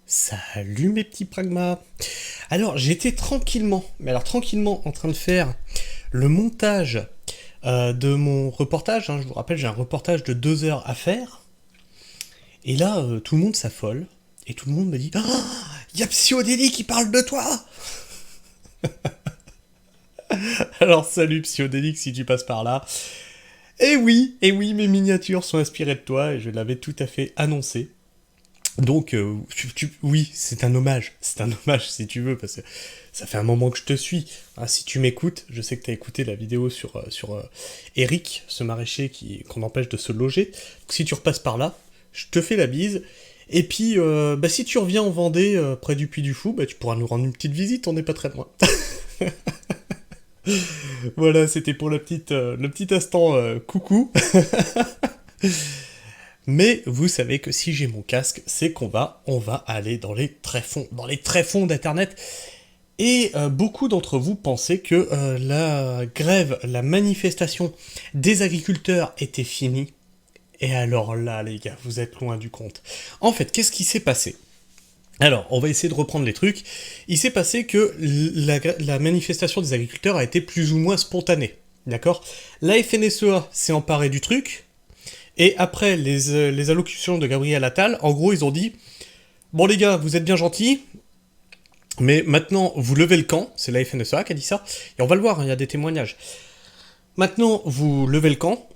Salut mes petits pragmas. Alors j'étais tranquillement, mais alors tranquillement en train de faire le montage de mon reportage. Je vous rappelle, j'ai un reportage de 2 heures à faire. Et là, tout le monde s'affole. Et tout le monde me dit «Ah, y a Psyodélie qui parle de toi!» Alors salut Psyodélique si tu passes par là. Et oui, mes miniatures sont inspirées de toi et je l'avais tout à fait annoncé. Donc, oui, c'est un hommage si tu veux, parce que ça fait un moment que je te suis. Ah, si tu m'écoutes, je sais que tu as écouté la vidéo sur Eric, ce maraîcher qu'on empêche de se loger. Donc, si tu repasses par là, je te fais la bise. Et puis, si tu reviens en Vendée, près du Puy du Fou, tu pourras nous rendre une petite visite, on n'est pas très loin. Voilà, c'était pour le petit instant coucou. Mais vous savez que si j'ai mon casque, c'est on va aller dans les tréfonds d'Internet. Et beaucoup d'entre vous pensaient que la grève, la manifestation des agriculteurs était finie. Et alors là, les gars, vous êtes loin du compte. En fait, qu'est-ce qui s'est passé ? Alors, on va essayer de reprendre les trucs. Il s'est passé que la manifestation des agriculteurs a été plus ou moins spontanée. D'accord ? La FNSEA s'est emparée du truc. Et après les allocutions de Gabriel Attal, en gros, ils ont dit « Bon les gars, vous êtes bien gentils, mais maintenant, vous levez le camp. » C'est la FNSEA qui a dit ça. Et on va le voir, il y a des témoignages. Maintenant, vous levez le camp.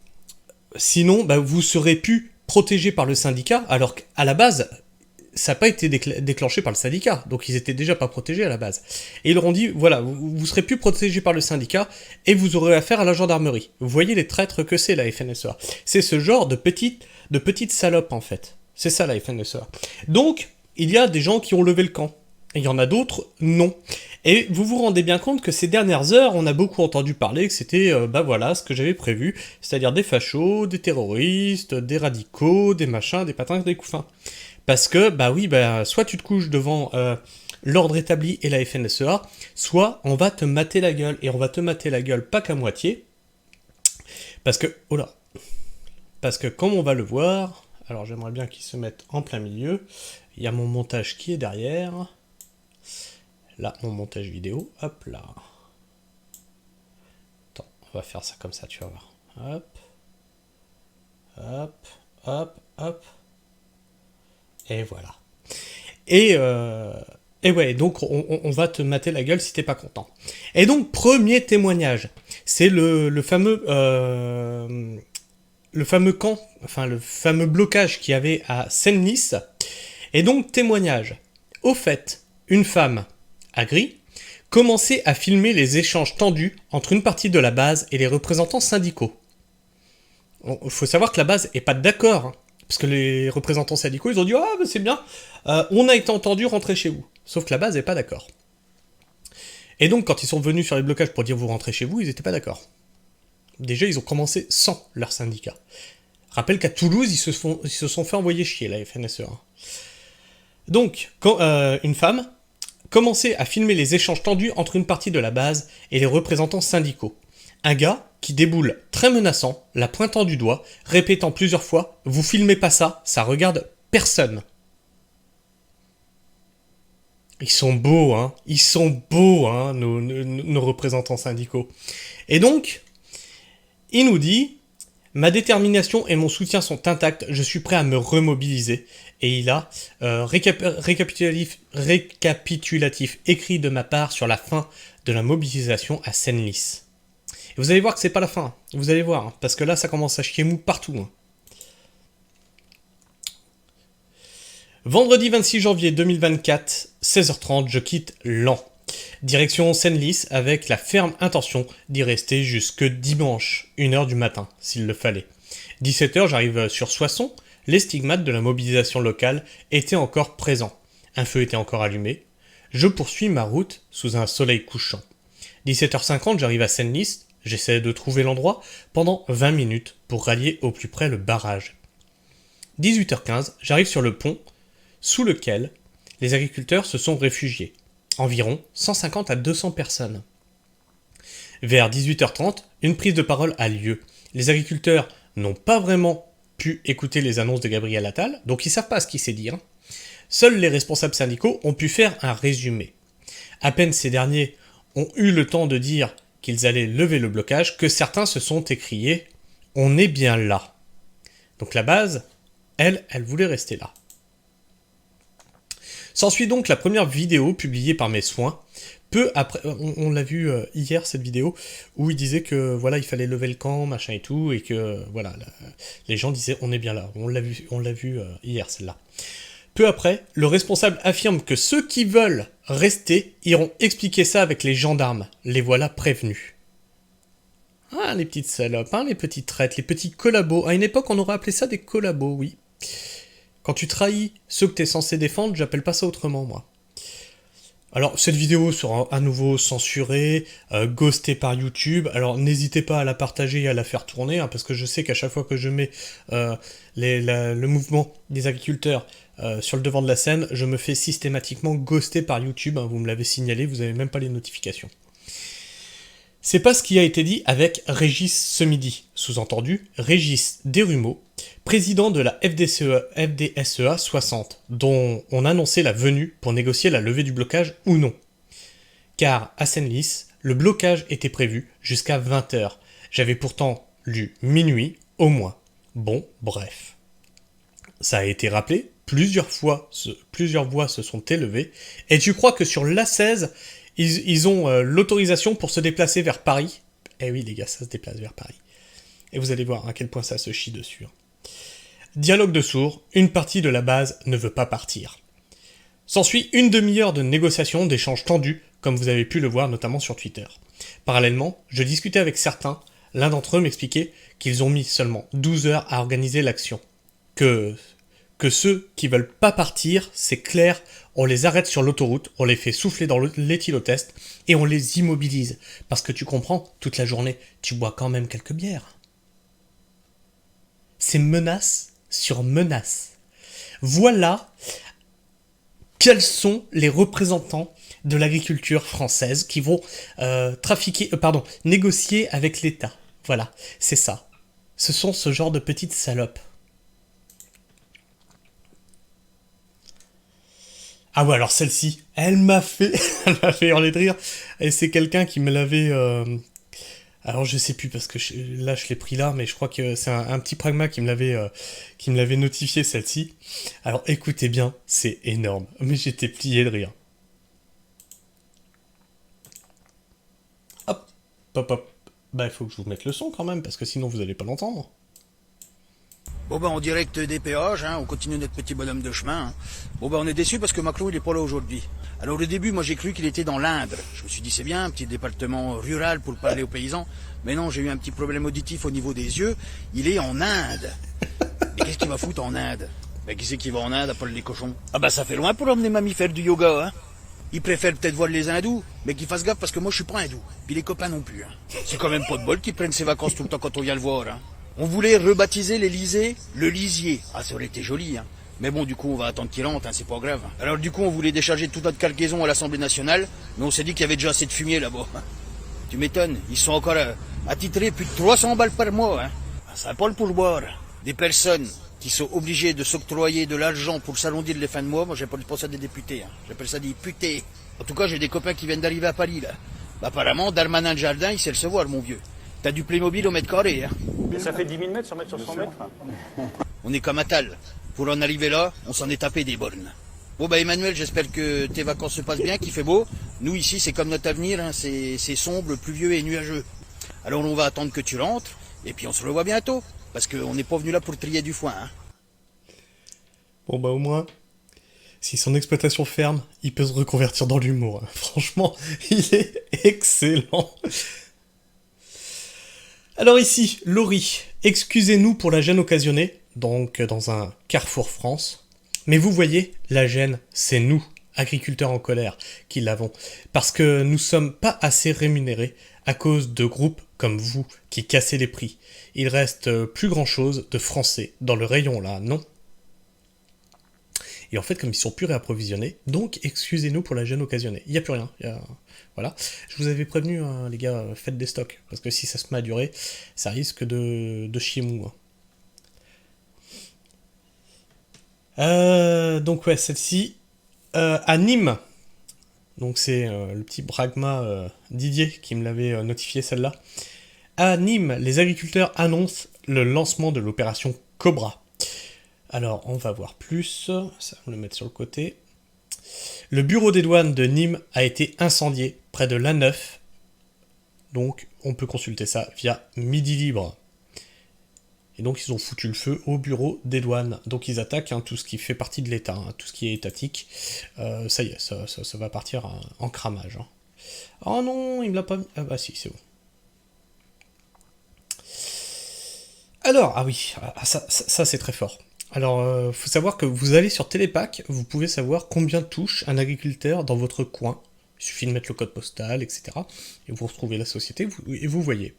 Sinon, vous serez plus protégé par le syndicat, alors qu'à la base, ça n'a pas été déclenché par le syndicat. Donc ils étaient déjà pas protégés à la base. Et ils leur ont dit, voilà, vous serez plus protégé par le syndicat et vous aurez affaire à la gendarmerie. Vous voyez les traîtres que c'est la FNSEA. C'est ce genre de petites salopes en fait. C'est ça la FNSEA. Donc, il y a des gens qui ont levé le camp. Et il y en a d'autres, non. Et vous vous rendez bien compte que ces dernières heures, on a beaucoup entendu parler que c'était, voilà, ce que j'avais prévu, c'est-à-dire des fachos, des terroristes, des radicaux, des machins, des patins, des couffins. Parce que, soit tu te couches devant l'ordre établi et la FNSEA, soit on va te mater la gueule. Et on va te mater la gueule pas qu'à moitié. Parce que, comme on va le voir, alors j'aimerais bien qu'il se mette en plein milieu. Il y a mon montage qui est derrière. Là, mon montage vidéo. Hop là. Attends, on va faire ça comme ça, tu vas voir. Hop. Hop, hop, hop. Et voilà. Et ouais, donc on va te mater la gueule si t'es pas content. Et donc, premier témoignage. C'est le fameux camp, enfin le fameux blocage qu'il y avait à Senlis. Et donc, témoignage. Au fait, une femme, Agri, commençait à filmer les échanges tendus entre une partie de la base et les représentants syndicaux. Il faut savoir que la base est pas d'accord, hein, parce que les représentants syndicaux, ils ont dit « Ah, c'est bien, on a été entendu, rentrez chez vous. » Sauf que la base est pas d'accord. Et donc, quand ils sont venus sur les blocages pour dire « Vous rentrez chez vous », ils étaient pas d'accord. Déjà, ils ont commencé sans leur syndicat. Rappelle qu'à Toulouse, ils se sont fait envoyer chier, la FNSEA. Donc, quand une femme commençait à filmer les échanges tendus entre une partie de la base et les représentants syndicaux. Un gars qui déboule très menaçant, la pointant du doigt, répétant plusieurs fois « Vous filmez pas ça, ça regarde personne ». Ils sont beaux, nos représentants syndicaux. Et donc, il nous dit « Ma détermination et mon soutien sont intacts, je suis prêt à me remobiliser. » Et il a récapitulatif écrit de ma part sur la fin de la mobilisation à Senlis. Et vous allez voir que c'est pas la fin, vous allez voir, hein, parce que là ça commence à chier mou partout. Hein. Vendredi 26 janvier 2024, 16h30, je quitte Laon. Direction Senlis avec la ferme intention d'y rester jusque dimanche, 1h du matin, s'il le fallait. 17h, j'arrive sur Soissons. Les stigmates de la mobilisation locale étaient encore présents. Un feu était encore allumé. Je poursuis ma route sous un soleil couchant. 17h50, j'arrive à Senlis. J'essaie de trouver l'endroit pendant 20 minutes pour rallier au plus près le barrage. 18h15, j'arrive sur le pont sous lequel les agriculteurs se sont réfugiés. Environ 150 à 200 personnes. Vers 18h30, une prise de parole a lieu. Les agriculteurs n'ont pas vraiment pu écouter les annonces de Gabriel Attal, donc ils savent pas ce qu'il s'est dit. Hein. Seuls les responsables syndicaux ont pu faire un résumé. À peine ces derniers ont eu le temps de dire qu'ils allaient lever le blocage que certains se sont écriés « On est bien là ». Donc la base, elle voulait rester là. S'ensuit donc la première vidéo publiée par Mes Soins. Peu après, on l'a vu hier cette vidéo, où il disait que voilà, il fallait lever le camp, machin et tout, et que voilà, les gens disaient on est bien là. On l'a vu hier celle-là. Peu après, le responsable affirme que ceux qui veulent rester iront expliquer ça avec les gendarmes. Les voilà prévenus. Ah, les petites salopes, hein, les petites traites, les petits collabos. À une époque, on aurait appelé ça des collabos, oui. Quand tu trahis ceux que t'es censé défendre, j'appelle pas ça autrement, moi. Alors, cette vidéo sera à nouveau censurée, ghostée par YouTube. Alors, n'hésitez pas à la partager et à la faire tourner, hein, parce que je sais qu'à chaque fois que je mets le mouvement des agriculteurs sur le devant de la scène, je me fais systématiquement ghoster par YouTube. Hein, vous me l'avez signalé, vous n'avez même pas les notifications. C'est pas ce qui a été dit avec Régis ce midi, sous-entendu Régis Desrumeaux, président de la FDSEA 60, dont on annonçait la venue pour négocier la levée du blocage ou non. Car à Senlis, le blocage était prévu jusqu'à 20h. J'avais pourtant lu minuit au moins. Bon, bref. Ça a été rappelé, plusieurs voix se sont élevées, et tu crois que sur l'A16, ils ont l'autorisation pour se déplacer vers Paris. Eh oui les gars, ça se déplace vers Paris. Et vous allez voir à quel point ça se chie dessus. Dialogue de sourds, une partie de la base ne veut pas partir. S'ensuit une demi-heure de négociations, d'échanges tendus, comme vous avez pu le voir notamment sur Twitter. Parallèlement, je discutais avec certains, l'un d'entre eux m'expliquait qu'ils ont mis seulement 12 heures à organiser l'action. Que ceux qui veulent pas partir, c'est clair, on les arrête sur l'autoroute, on les fait souffler dans l'éthylotest et on les immobilise. Parce que tu comprends, toute la journée, tu bois quand même quelques bières. C'est menace sur menace. Voilà quels sont les représentants de l'agriculture française qui vont négocier avec l'État. Voilà, c'est ça. Ce sont ce genre de petites salopes. Ah ouais, alors celle-ci, elle m'a fait hurler de rire. Et c'est quelqu'un qui me l'avait... Alors je sais plus parce que là je l'ai pris là, mais je crois que c'est un petit pragma qui me l'avait notifié celle-ci. Alors écoutez bien, c'est énorme, mais j'étais plié de rire. Hop, hop, hop. Bah il faut que je vous mette le son quand même, parce que sinon vous allez pas l'entendre. Bon bah en direct des péages, hein, on continue notre petit bonhomme de chemin. Hein. Bon bah on est déçus parce que Macron il est pas là aujourd'hui. Alors au début moi j'ai cru qu'il était dans l'Indre. Je me suis dit c'est bien, un petit département rural pour parler aux paysans. Mais non, j'ai eu un petit problème auditif au niveau des yeux. Il est en Inde. Et qu'est-ce qu'il va foutre en Inde? Ben qui c'est qui va en Inde à Paul les cochons? Ah bah ça fait loin pour emmener mamie faire du yoga, hein. Il préfère peut-être voir les hindous, mais qu'il fasse gaffe parce que moi je suis pas hindou. Puis les copains non plus. Hein. C'est quand même pas de bol qu'ils prennent ses vacances tout le temps quand on vient le voir. Hein. On voulait rebaptiser l'Elysée le Lisier. Ah, ça aurait été joli, hein. Mais bon, du coup, on va attendre qu'il rentre, hein, c'est pas grave. Alors, du coup, on voulait décharger toute notre cargaison à l'Assemblée nationale, mais on s'est dit qu'il y avait déjà assez de fumier là-bas. Tu m'étonnes, ils sont encore attitrés plus de 300 balles par mois, hein. Ça n'a pas le pourboire. Des personnes qui sont obligées de s'octroyer de l'argent pour s'arrondir les fins de mois, moi, j'appelle pas ça des députés, hein. J'appelle ça des putés. En tout cas, j'ai des copains qui viennent d'arriver à Paris, là. Bah, apparemment, Darmanin le jardin, il sait le savoir, mon vieux. T'as du Playmobil au mètre carré, hein. Ça fait 10 000 mètres, 100 mètres sur 100 mètres. On est comme à Tal. Pour en arriver là, on s'en est tapé des bornes. Bon bah Emmanuel, j'espère que tes vacances se passent bien, qu'il fait beau. Nous ici, c'est comme notre avenir, hein, c'est sombre, pluvieux et nuageux. Alors on va attendre que tu rentres, et puis on se revoit bientôt. Parce qu'on n'est pas venu là pour trier du foin, hein. Bon bah au moins, si son exploitation ferme, il peut se reconvertir dans l'humour. Franchement, il est excellent. Alors ici, Laurie, excusez-nous pour la gêne occasionnée, donc dans un Carrefour France. Mais vous voyez, la gêne, c'est nous, agriculteurs en colère, qui l'avons. Parce que nous sommes pas assez rémunérés à cause de groupes comme vous qui cassez les prix. Il reste plus grand-chose de français dans le rayon là, non ? Et en fait, comme ils sont plus réapprovisionnés, donc excusez-nous pour la gêne occasionnée. Il n'y a plus rien. Voilà. Je vous avais prévenu, hein, les gars, faites des stocks. Parce que si ça se met à durer, ça risque de chier mou. Hein. Donc ouais, celle-ci, à Nîmes. Donc c'est le petit Bragma Didier qui me l'avait notifié celle-là. À Nîmes, les agriculteurs annoncent le lancement de l'opération Cobra. Alors on va voir plus, ça on va le mettre sur le côté. Le bureau des douanes de Nîmes a été incendié près de l'A9. Donc on peut consulter ça via Midi Libre. Et donc ils ont foutu le feu au bureau des douanes. Donc ils attaquent tout ce qui fait partie de l'État, tout ce qui est étatique. Ça y est, ça va partir en cramage. Oh non, il me l'a pas mis. Ah bah si, c'est bon. Alors, ah oui, ça c'est très fort. Alors, faut savoir que vous allez sur Télépack, vous pouvez savoir combien touche un agriculteur dans votre coin. Il suffit de mettre le code postal, etc. Et vous retrouvez la société, et vous voyez.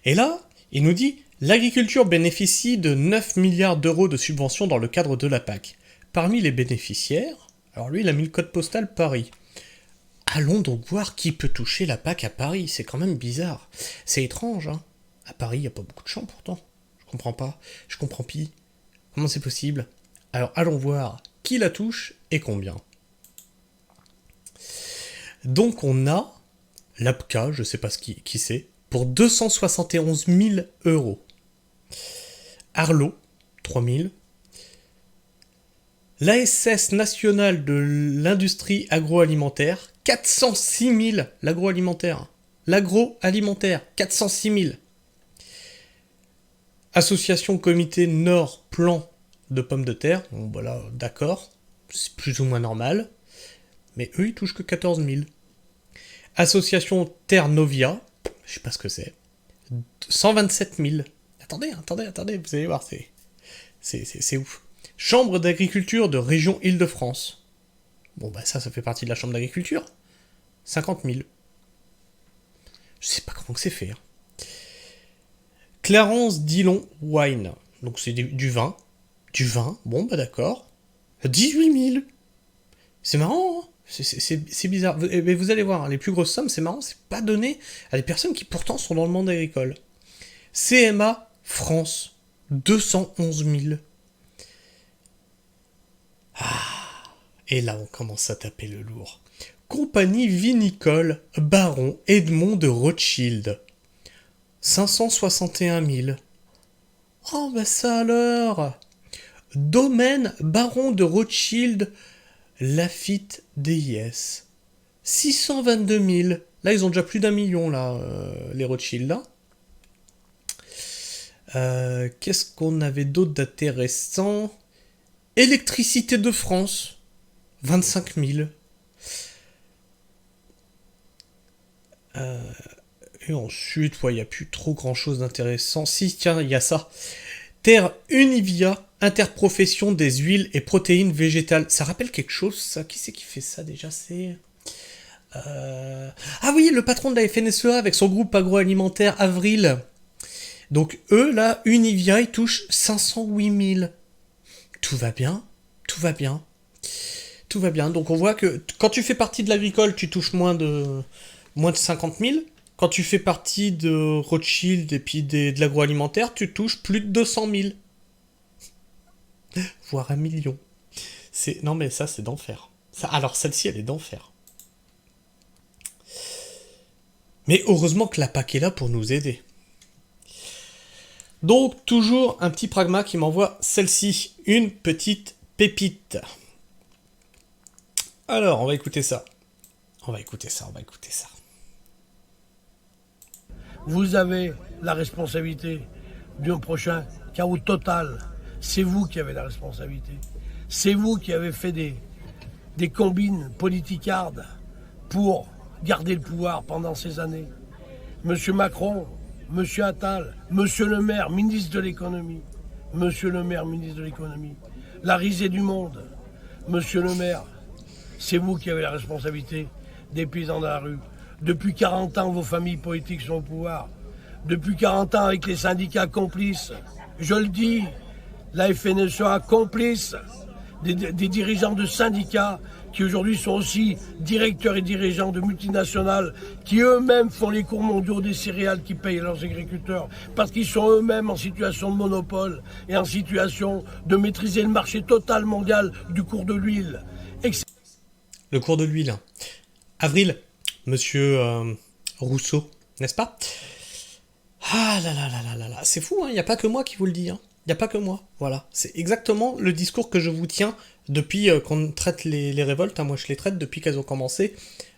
Et là, il nous dit, l'agriculture bénéficie de 9 milliards d'euros de subventions dans le cadre de la PAC. Parmi les bénéficiaires, alors lui, il a mis le code postal Paris. Allons donc voir qui peut toucher la PAC à Paris, c'est quand même bizarre. C'est étrange, hein. À Paris, il n'y a pas beaucoup de champs pourtant. Je comprends pas, je comprends pis. Comment c'est possible? Alors allons voir qui la touche et combien. Donc on a l'APCA, je sais pas qui c'est, pour 271 000 euros. Arlo, 3 000. L'ASS nationale de l'industrie agroalimentaire, 406 000. L'agroalimentaire, 406 000. Association Comité Nord Plan de pommes de terre, bon voilà, d'accord, c'est plus ou moins normal, mais eux ils touchent que 14 000. Association Terre Novia, je sais pas ce que c'est, 127 000. Attendez, vous allez voir, c'est ouf. Chambre d'agriculture de région Île-de-France. Bon bah ça fait partie de la chambre d'agriculture, 50 000. Je sais pas comment que c'est fait. Clarence Dillon Wine. Donc c'est du vin. Du vin, bon bah d'accord. 18 000. C'est marrant, hein. C'est bizarre. Mais vous allez voir, les plus grosses sommes, c'est marrant, c'est pas donné à des personnes qui pourtant sont dans le monde agricole. CMA France, 211 000. Ah, et là on commence à taper le lourd. Compagnie vinicole Baron Edmond de Rothschild. 561 000. Oh bah ça alors. Domaine Baron de Rothschild Laffitte DIS. 622 000. Là ils ont déjà plus d'1 million là, les Rothschild là. Qu'est-ce qu'on avait d'autre d'intéressant? Électricité de France. 25 000. Et ensuite, il n'y a plus trop grand chose d'intéressant. Si, tiens, il y a ça. Terre Univia, interprofession des huiles et protéines végétales. Ça rappelle quelque chose, ça? Qui c'est qui fait ça déjà? C'est... Ah oui, le patron de la FNSEA avec son groupe agroalimentaire Avril. Donc eux, là, Univia, ils touchent 508 000. Tout va bien, tout va bien. Tout va bien. Donc on voit que quand tu fais partie de l'agricole, tu touches moins de 50 000. Quand tu fais partie de Rothschild et puis de l'agroalimentaire, tu touches plus de 200 000. Voire 1 million. Non mais ça, c'est d'enfer. Alors celle-ci, elle est d'enfer. Mais heureusement que la PAC est là pour nous aider. Donc toujours un petit pragma qui m'envoie celle-ci. Une petite pépite. Alors, on va écouter ça. On va écouter ça. Vous avez la responsabilité du prochain chaos total. C'est vous qui avez la responsabilité. C'est vous qui avez fait des combines politicardes pour garder le pouvoir pendant ces années. Monsieur Macron, Monsieur Attal, Monsieur le maire, ministre de l'économie. Monsieur le maire, ministre de l'économie. La risée du monde. Monsieur le maire, c'est vous qui avez la responsabilité des paysans de la rue. Depuis 40 ans, vos familles politiques sont au pouvoir. Depuis 40 ans, avec les syndicats complices. Je le dis, la FNSEA complice. des dirigeants de syndicats qui aujourd'hui sont aussi directeurs et dirigeants de multinationales qui eux-mêmes font les cours mondiaux des céréales qui payent leurs agriculteurs parce qu'ils sont eux-mêmes en situation de monopole et en situation de maîtriser le marché total mondial du cours de l'huile. Le cours de l'huile. Avril, monsieur Rousseau, n'est-ce pas? Ah là là là là là là, c'est fou, il n'y a pas que moi qui vous le dis, hein. Il n'y a pas que moi, voilà. C'est exactement le discours que je vous tiens depuis qu'on traite les révoltes. Hein. Moi, je les traite depuis qu'elles ont commencé,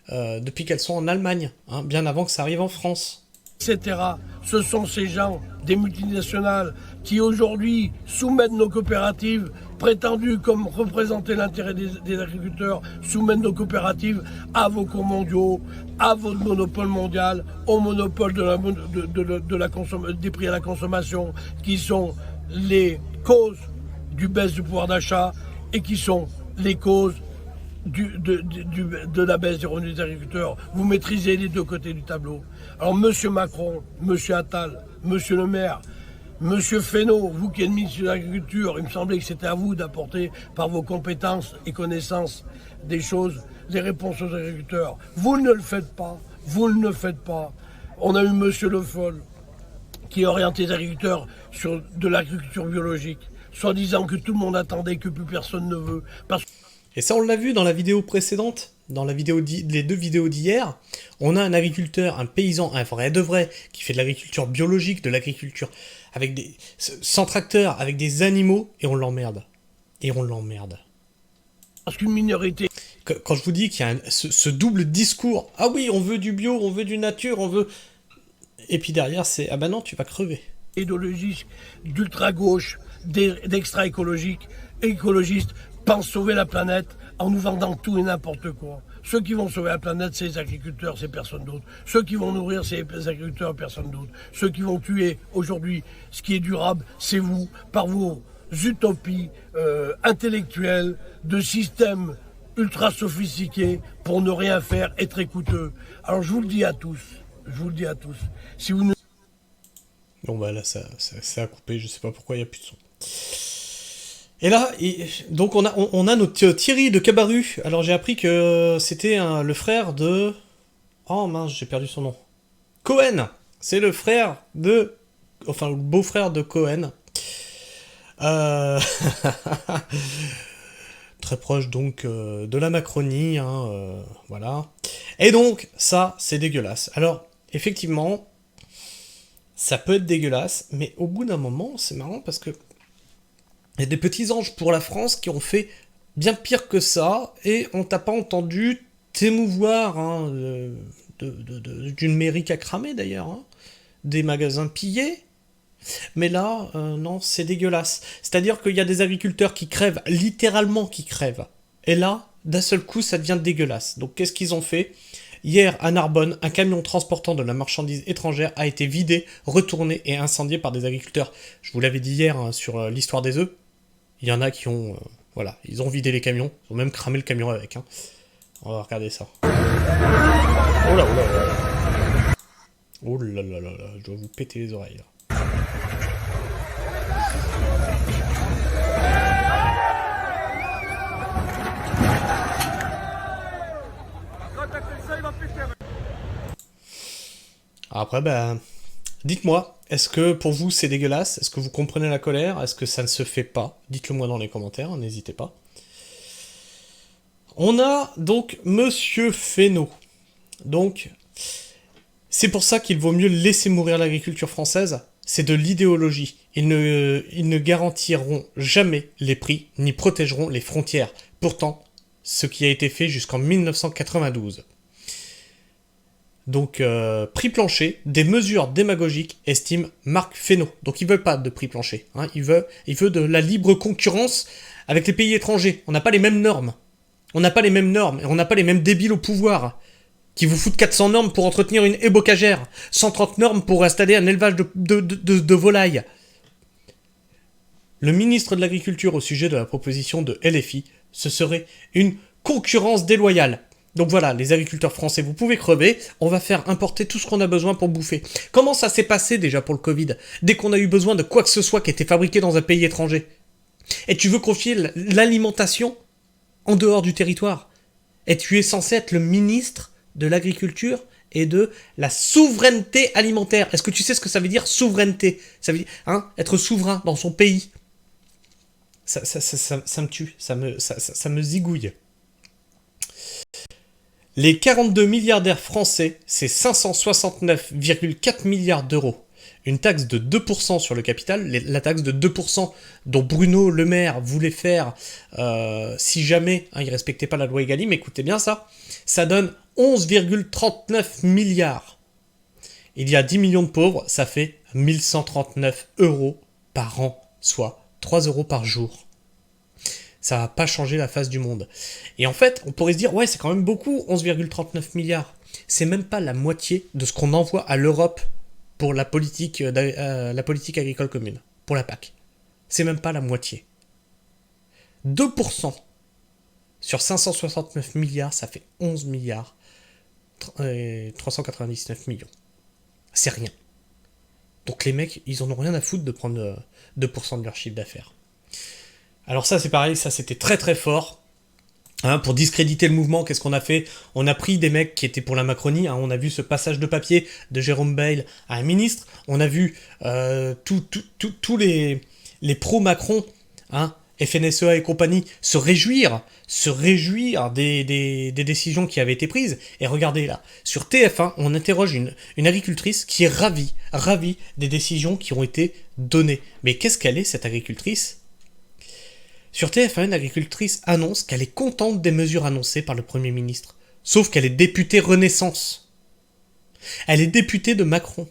depuis qu'elles sont en Allemagne, hein, bien avant que ça arrive en France. Etc. Ce sont ces gens, des multinationales, qui aujourd'hui soumettent nos coopératives, prétendues comme représenter l'intérêt des agriculteurs, soumettent nos coopératives à vos cours mondiaux, à votre monopole mondial, au monopole des prix à la consommation, qui sont les causes du baisse du pouvoir d'achat et qui sont les causes de la baisse des revenus des agriculteurs. Vous maîtrisez les deux côtés du tableau. Alors monsieur Macron, monsieur Attal, monsieur le maire, monsieur Fesneau, vous qui êtes ministre de l'Agriculture, il me semblait que c'était à vous d'apporter par vos compétences et connaissances des choses, des réponses aux agriculteurs. Vous ne le faites pas, vous ne le faites pas. On a eu monsieur Le Foll qui oriente les agriculteurs sur de l'agriculture biologique, soit disant que tout le monde attendait, que plus personne ne veut. Et ça, on l'a vu dans la vidéo précédente, dans la vidéo les deux vidéos d'hier. On a un agriculteur, un paysan, un vrai de vrai, qui fait de l'agriculture biologique, de l'agriculture avec sans tracteur, avec des animaux, et on l'emmerde. Et on l'emmerde. Parce qu'une minorité... Quand je vous dis qu'il y a ce double discours, ah oui, on veut du bio, on veut du nature, on veut... Et puis derrière, c'est, ah ben non, tu vas crever. Idéologistes d'ultra-gauche, d'extra-écologistes, pensent sauver la planète en nous vendant tout et n'importe quoi. Ceux qui vont sauver la planète, c'est les agriculteurs, c'est personne d'autre. Ceux qui vont nourrir, c'est les agriculteurs, personne d'autre. Ceux qui vont tuer aujourd'hui ce qui est durable, c'est vous, par vos utopies intellectuelles de systèmes ultra sophistiqués pour ne rien faire, être écouteux. Alors je vous le dis à tous, si vous ne... Bon bah là, ça a coupé, je sais pas pourquoi il n'y a plus de son. Et là, donc on a notre Thierry de Cabaru. Alors j'ai appris que c'était le frère de... Oh mince, j'ai perdu son nom. Cohen. C'est le frère de... Enfin, le beau-frère de Cohen. Très proche donc de la Macronie, hein, voilà. Et donc, ça, c'est dégueulasse. Alors, effectivement, ça peut être dégueulasse, mais au bout d'un moment, c'est marrant parce que il y a des petits anges pour la France qui ont fait bien pire que ça, et on t'a pas entendu t'émouvoir hein, d'une mairie qui a cramé d'ailleurs, hein, des magasins pillés. Mais là, non, c'est dégueulasse. C'est-à-dire qu'il y a des agriculteurs qui crèvent, littéralement qui crèvent. Et là, d'un seul coup, ça devient dégueulasse. Donc qu'est-ce qu'ils ont fait ? Hier, à Narbonne, un camion transportant de la marchandise étrangère a été vidé, retourné et incendié par des agriculteurs. Je vous l'avais dit hier hein, sur l'histoire des œufs. Il y en a qui ont... voilà, ils ont vidé les camions. Ils ont même cramé le camion avec. Hein. On va regarder ça. Oh là, oh là, oh là. Oh là là là là, je dois vous péter les oreilles là. Après, ben, dites-moi, est-ce que pour vous c'est dégueulasse? Est-ce que vous comprenez la colère? Est-ce que ça ne se fait pas? Dites-le moi dans les commentaires, n'hésitez pas. On a donc Monsieur Fesneau. Donc, c'est pour ça qu'il vaut mieux laisser mourir l'agriculture française. C'est de l'idéologie. Ils ne garantiront jamais les prix, ni protégeront les frontières. Pourtant, ce qui a été fait jusqu'en 1992. Donc, prix plancher, des mesures démagogiques, estime Marc Fesneau. Donc, il veut pas de prix plancher. Hein, il veut de la libre concurrence avec les pays étrangers. On n'a pas les mêmes normes. On n'a pas les mêmes normes. Et on n'a pas les mêmes débiles au pouvoir. Qui vous foutent 400 normes pour entretenir une haie bocagère. 130 normes pour installer un élevage de volailles. Le ministre de l'Agriculture au sujet de la proposition de LFI, ce serait une concurrence déloyale. Donc voilà, les agriculteurs français, vous pouvez crever, on va faire importer tout ce qu'on a besoin pour bouffer. Comment ça s'est passé déjà pour le Covid? Dès qu'on a eu besoin de quoi que ce soit qui était fabriqué dans un pays étranger. Et tu veux confier l'alimentation en dehors du territoire. Et tu es censé être le ministre de l'agriculture et de la souveraineté alimentaire. Est-ce que tu sais ce que ça veut dire, souveraineté? Ça veut dire être souverain dans son pays. Ça me tue, ça me zigouille. Les 42 milliardaires français, c'est 569,4 milliards d'euros. Une taxe de 2% sur le capital, la taxe de 2% dont Bruno Le Maire voulait faire si jamais il ne respectait pas la loi Egalim, écoutez bien ça donne 11,39 milliards. Il y a 10 millions de pauvres, ça fait 1139 euros par an, soit 3 euros par jour. Ça va pas changer la face du monde. Et en fait, on pourrait se dire, ouais, c'est quand même beaucoup, 11,39 milliards. C'est même pas la moitié de ce qu'on envoie à l'Europe pour la politique agricole commune, pour la PAC. C'est même pas la moitié. 2% sur 569 milliards, ça fait 11 milliards 399 millions. C'est rien. Donc les mecs, ils en ont rien à foutre de prendre 2% de leur chiffre d'affaires. Alors ça, c'est pareil, ça c'était très très fort. Pour discréditer le mouvement, qu'est-ce qu'on a fait? On a pris des mecs qui étaient pour la Macronie, on a vu ce passage de papier de Jérôme Bail à un ministre, on a vu tous les pro-Macron, FNSEA et compagnie, se réjouir des décisions qui avaient été prises. Et regardez là, sur TF1, on interroge une agricultrice qui est ravie des décisions qui ont été données. Mais qu'est-ce qu'elle est, cette agricultrice? Sur TF1, une agricultrice annonce qu'elle est contente des mesures annoncées par le Premier ministre. Sauf qu'elle est députée Renaissance. Elle est députée de Macron.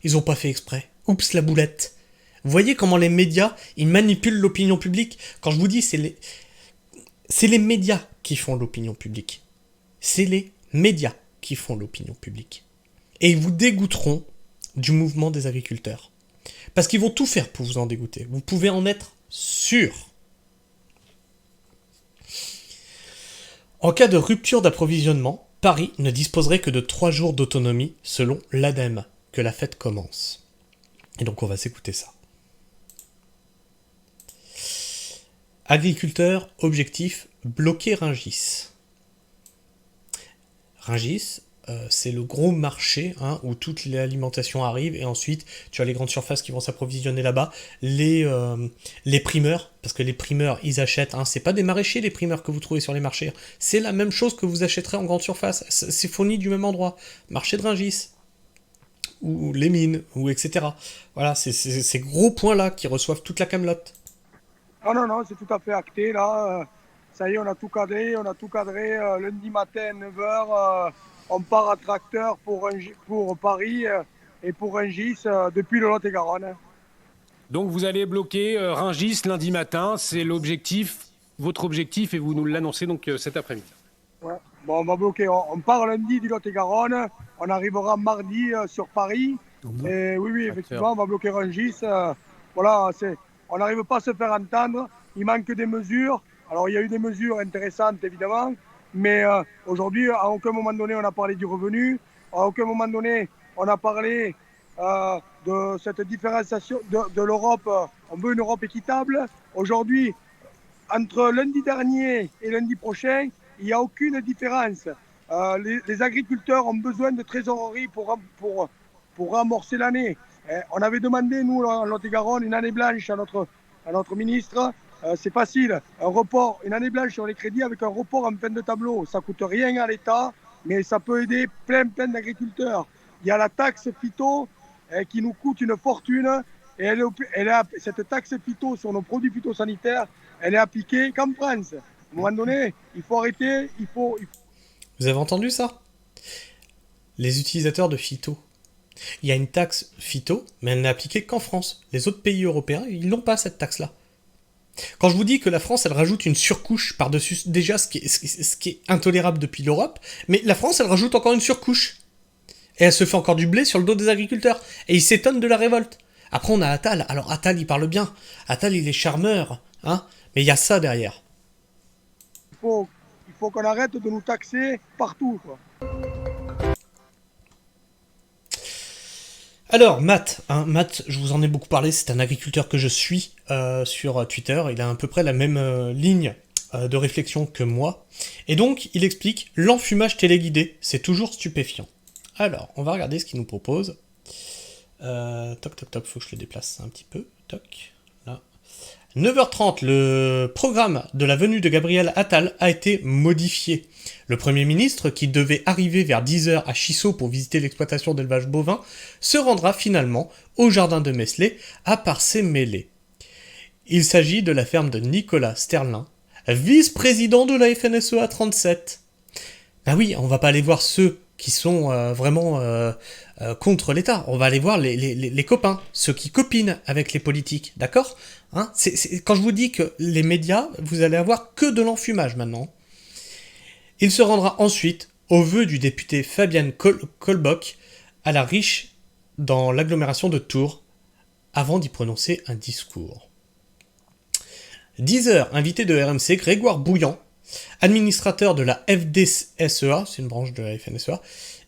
Ils ont pas fait exprès. Oups, la boulette. Vous voyez comment les médias, ils manipulent l'opinion publique? Quand je vous dis, c'est les médias qui font l'opinion publique. C'est les médias qui font l'opinion publique. Et ils vous dégoûteront du mouvement des agriculteurs. Parce qu'ils vont tout faire pour vous en dégoûter. Vous pouvez en être sûr. En cas de rupture d'approvisionnement, Paris ne disposerait que de 3 jours d'autonomie selon l'ADEME, que la fête commence. Et donc on va s'écouter ça. Agriculteurs, objectif, bloquer Rungis. Rungis, c'est le gros marché où toute l'alimentation arrive et ensuite tu as les grandes surfaces qui vont s'approvisionner là-bas, les primeurs, parce que les primeurs ils achètent, c'est pas des maraîchers les primeurs que vous trouvez sur les marchés, c'est la même chose que vous achèterez en grande surface, c'est fourni du même endroit, marché de Rungis, ou les mines, ou etc. Voilà, c'est ces gros points-là qui reçoivent toute la camelote. Ah non, c'est tout à fait acté là, ça y est, on a tout cadré, lundi matin 9h. On part à tracteur pour Paris et pour Rungis depuis le Lot-et-Garonne. Donc vous allez bloquer Rungis lundi matin, c'est l'objectif, votre objectif, et vous nous l'annoncez donc cet après-midi. Ouais. Bon, on va bloquer, on part lundi du Lot-et-Garonne, on arrivera mardi sur Paris. Et oui, effectivement, on va bloquer Rungis. Voilà, on n'arrive pas à se faire entendre, il manque des mesures. Alors il y a eu des mesures intéressantes évidemment, mais aujourd'hui, à aucun moment donné, on a parlé du revenu, à aucun moment donné, on a parlé de cette différenciation de l'Europe. On veut une Europe équitable. Aujourd'hui, entre lundi dernier et lundi prochain, il n'y a aucune différence. Les agriculteurs ont besoin de trésorerie pour amorcer l'année. On avait demandé, nous, en Lot-et-Garonne, une année blanche à notre ministre. C'est facile, une année blanche sur les crédits avec un report en fin de tableau. Ça ne coûte rien à l'État, mais ça peut aider plein d'agriculteurs. Il y a la taxe phyto qui nous coûte une fortune. Et cette taxe phyto sur nos produits phytosanitaires, elle est appliquée qu'en France. À un moment donné, il faut arrêter, Vous avez entendu ça? Les utilisateurs de phyto. Il y a une taxe phyto, mais elle n'est appliquée qu'en France. Les autres pays européens, ils n'ont pas cette taxe-là. Quand je vous dis que la France, elle rajoute une surcouche par-dessus déjà ce qui est intolérable depuis l'Europe, mais la France, elle rajoute encore une surcouche. Et elle se fait encore du blé sur le dos des agriculteurs. Et ils s'étonnent de la révolte. Après, on a Attal. Alors Attal, il parle bien. Attal, il est charmeur. Mais il y a ça derrière. il faut qu'on arrête de nous taxer partout, quoi. Alors, Matt, je vous en ai beaucoup parlé, c'est un agriculteur que je suis sur Twitter, il a à peu près la même ligne de réflexion que moi, et donc il explique « L'enfumage téléguidé, c'est toujours stupéfiant ». Alors, on va regarder ce qu'il nous propose. Faut que je le déplace un petit peu, toc, là. 9h30, le programme de la venue de Gabriel Attal a été modifié. Le Premier ministre, qui devait arriver vers 10h à Chissot pour visiter l'exploitation d'élevage bovin, se rendra finalement au jardin de Meslay à Parcé-Mêlé. Il s'agit de la ferme de Nicolas Sterlin, vice-président de la FNSEA 37. Ben oui, on va pas aller voir ceux qui sont vraiment contre l'État. On va aller voir les copains, ceux qui copinent avec les politiques, d'accord, hein, quand je vous dis que les médias, vous allez avoir que de l'enfumage maintenant. Il se rendra ensuite au vœu du député Fabienne Colbock à la Riche dans l'agglomération de Tours, avant d'y prononcer un discours. 10h, invité de RMC, Grégoire Bouillant, administrateur de la FDSEA, c'est une branche de la FNSEA,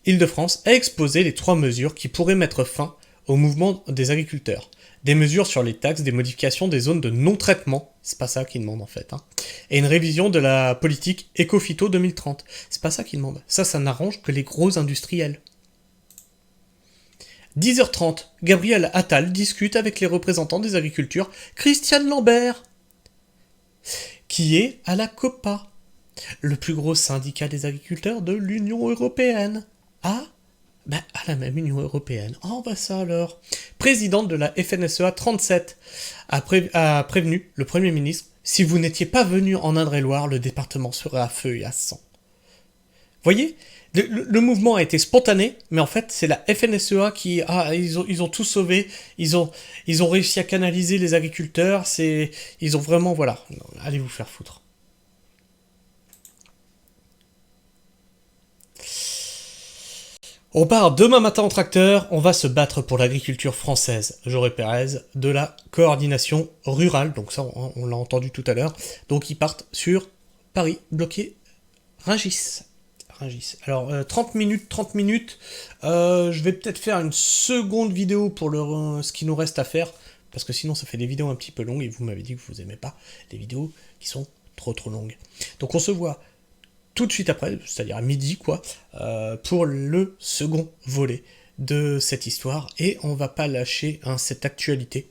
Île-de-France, a exposé les 3 mesures qui pourraient mettre fin au mouvement des agriculteurs. Des mesures sur les taxes, des modifications des zones de non-traitement, c'est pas ça qu'ils demandent en fait, hein, et une révision de la politique Éco-Phyto 2030, c'est pas ça qu'ils demandent. Ça n'arrange que les gros industriels. 10h30, Gabriel Attal discute avec les représentants des agricultures, Christiane Lambert, qui est à la COPA, le plus gros syndicat des agriculteurs de l'Union européenne. Ah, à la même Union européenne. Oh, ça alors. Présidente de la FNSEA 37 a prévenu le Premier ministre, si vous n'étiez pas venu en Indre-et-Loire, le département serait à feu et à sang. Voyez, le mouvement a été spontané, mais en fait, c'est la FNSEA qui ils ont tout sauvé, ils ont réussi à canaliser les agriculteurs, ils ont vraiment, voilà, allez vous faire foutre. On part demain matin en tracteur, on va se battre pour l'agriculture française. Jaurès Pérez, de la coordination rurale, donc ça on l'a entendu tout à l'heure. Donc ils partent sur Paris, bloqué Rungis. Alors 30 minutes, je vais peut-être faire une seconde vidéo pour ce qui nous reste à faire, parce que sinon ça fait des vidéos un petit peu longues, et vous m'avez dit que vous aimez pas les vidéos qui sont trop longues. Donc on se voit tout de suite après, c'est-à-dire à midi, pour le second volet de cette histoire, et on va pas lâcher cette actualité.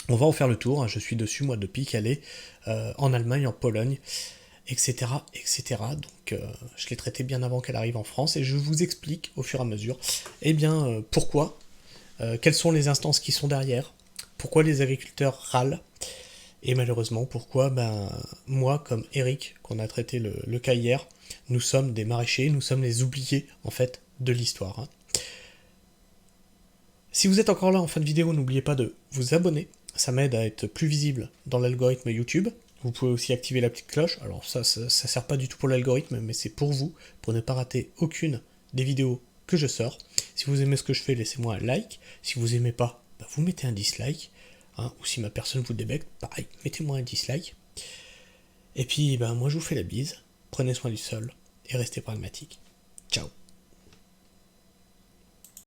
On va en faire le tour, je suis dessus, moi, depuis qu'elle est en Allemagne, en Pologne, etc., etc. Donc, je l'ai traité bien avant qu'elle arrive en France, et je vous explique au fur et à mesure, pourquoi, quelles sont les instances qui sont derrière, pourquoi les agriculteurs râlent, et malheureusement, pourquoi moi, comme Eric, qu'on a traité le cas hier, nous sommes des maraîchers, nous sommes les oubliés, en fait, de l'histoire. Hein. Si vous êtes encore là en fin de vidéo, n'oubliez pas de vous abonner, ça m'aide à être plus visible dans l'algorithme YouTube. Vous pouvez aussi activer la petite cloche, alors ça sert pas du tout pour l'algorithme, mais c'est pour vous, pour ne pas rater aucune des vidéos que je sors. Si vous aimez ce que je fais, laissez-moi un like, si vous aimez pas, vous mettez un dislike. Hein, ou si ma personne vous débecte, pareil, mettez-moi un dislike. Et puis, moi je vous fais la bise, prenez soin du sol, et restez pragmatique. Ciao.